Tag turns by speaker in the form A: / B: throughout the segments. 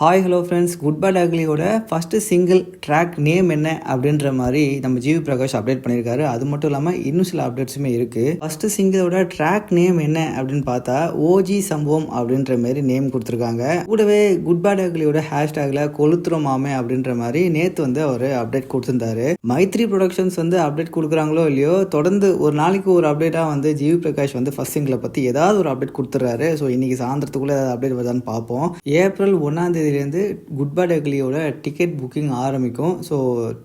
A: Hi hello friends, good bad அக்லியோட first single track name என்ன அப்படின்ற மாதிரி நம்ம ஜிவி பிரகாஷ் அப்டேட் பண்ணியிருக்காரு. அது மட்டும் இல்லாமல் இன்னும் சில அப்டேட்ஸுமே இருக்குது. ஃபஸ்ட்டு சிங்கிளோட ட்ராக் நேம் என்ன அப்படின்னு பார்த்தா ஓஜி சம்பவம் அப்படின்ற மாதிரி நேம் கொடுத்துருக்காங்க. கூடவே குட் பேட் அக்லியோட ஹேஷ்டேக்ல கொளுத்துறோம் மாமே அப்படின்ற மாதிரி நேற்று அவர் அப்டேட் கொடுத்துருந்தாரு. மைத்ரி ப்ரொடக்ஷன்ஸ் அப்டேட் கொடுக்குறாங்களோ இல்லையோ, தொடர்ந்து ஒரு நாளைக்கு ஒரு அப்டேட்டாக ஜிவி பிரகாஷ் ஃபஸ்ட் சிங்கிளை பற்றி ஏதாவது ஒரு அப்டேட் கொடுத்துட்றாரு. ஸோ இன்னைக்கு சாயந்தரத்துக்குள்ளே ஏதாவது அப்டேட் வருதான்னு பார்ப்போம். ஏப்ரல் 1 தேதியிலேருந்து குட் பேட் அக்லியோட டிக்கெட் புக்கிங் ஆரம்பிக்கும். ஸோ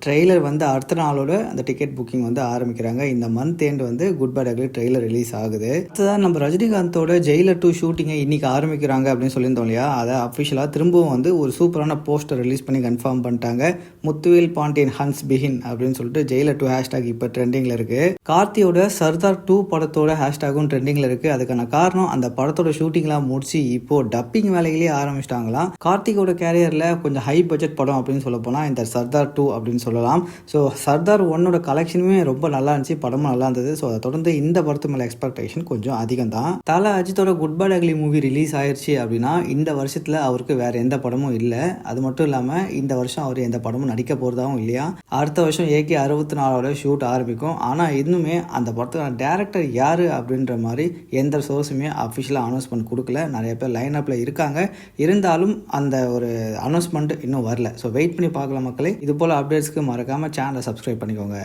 A: ட்ரெய்லர் அடுத்த நாளோட அந்த டிக்கெட் புக்கிங் ஆரம்பிக்கிறாங்க. இந்த month end Good bad Ugly trailer release ஆகுது. அடுத்ததான் நம்ம ரஜினிகாந்தோட ஜெயிலர் 2 ஷூட்டிங்கை இன்னைக்கு ஆரம்பிக்கிறாங்க அப்படின்னு சொல்லியிருந்தோம் இல்லையா, அதை அஃபிஷியலாக திரும்பவும் ஒரு சூப்பரான போஸ்டர் ரிலீஸ் பண்ணி கன்ஃபார்ம் பண்ணிட்டாங்க. முத்துவேல் பாண்டியன் ஹன்ஸ் பிகின் அப்படின்னு சொல்லிட்டு ஜெயிலர் 2 ஹேஷ்டாக் இப்போ ட்ரெண்டிங்கில் இருக்கு. கார்த்தியோட சர்தார் 2 படத்தோட ஹேஷ்டாகும் ட்ரெண்டிங்கில் இருக்கு. அதுக்கான காரணம் அந்த படத்தோட ஷூட்டிங்லாம் முடிச்சு இப்போ டப்பிங் வேலையிலேயே ஆரம்பிச்சிட்டாங்களாம். கார்த்திகோட கேரியரில் கொஞ்சம் ஹை பட்ஜெட் படம் அப்படின்னு சொல்ல போனால் இந்த சர்தார் 2 அப்படின்னு சொல்லலாம். ஸோ சர்தார் 1ஓட கலெக்ஷனுமே ரொம்ப நல்லா இருந்துச்சு, படமும் நல்லா இருந்தது. ஸோ அதை தொடர்ந்து இந்த படத்து மேலே எக்ஸ்பெக்டேஷன் கொஞ்சம் அதிகம் தான். தல அஜித்தோட good bad ugly movie release ஆயிடுச்சு அப்படின்னா இந்த வருஷத்தில் அவருக்கு வேறு எந்த படமும் இல்லை. அது மட்டும் இல்லாமல் இந்த வருஷம் அவர் எந்த படமும் நடிக்க போகிறதாவும் இல்லையா. அடுத்த வருஷம் AK 64ஓட ஷூட் ஆரம்பிக்கும். ஆனால் இன்னுமே அந்த படத்துக்கான டேரக்டர் யார் அப்படின்ற மாதிரி எந்த சோர்ஸுமே அஃபிஷியலாக அனௌன்ஸ்மெண்ட் கொடுக்கல. நிறைய பேர் லைன் அப்பில் இருக்காங்க. இருந்தாலும் அந்த ஒரு அனௌன்ஸ்மெண்ட் இன்னும் வரல. ஸோ வெயிட் பண்ணி பார்க்கலாம் மக்களே. இது போல் அப்டேட்ஸ்க்கு மறக்காமல் சேனலை சப்ஸ்கிரைப் பண்ணிக்கோங்க.